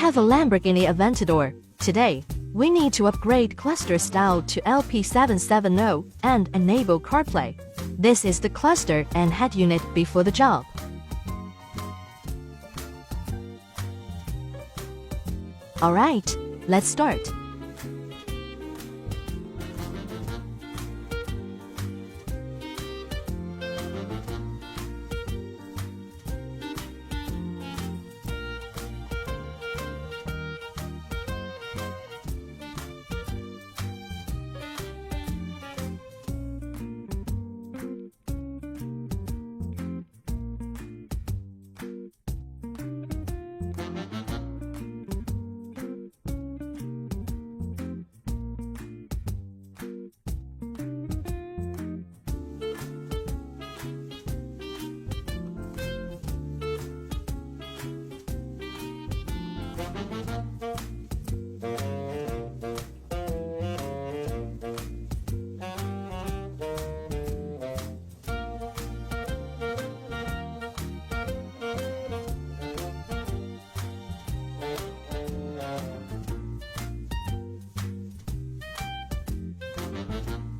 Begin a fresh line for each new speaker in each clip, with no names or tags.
have a Lamborghini Aventador. Today, we need to upgrade cluster style to LP770 and enable CarPlay. This is the cluster and head unit before the job. Alright, let's start.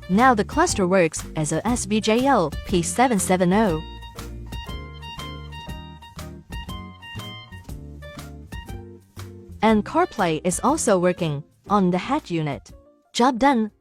Now the cluster works as a SVJ LP770. And CarPlay is also working on the head unit. Job done.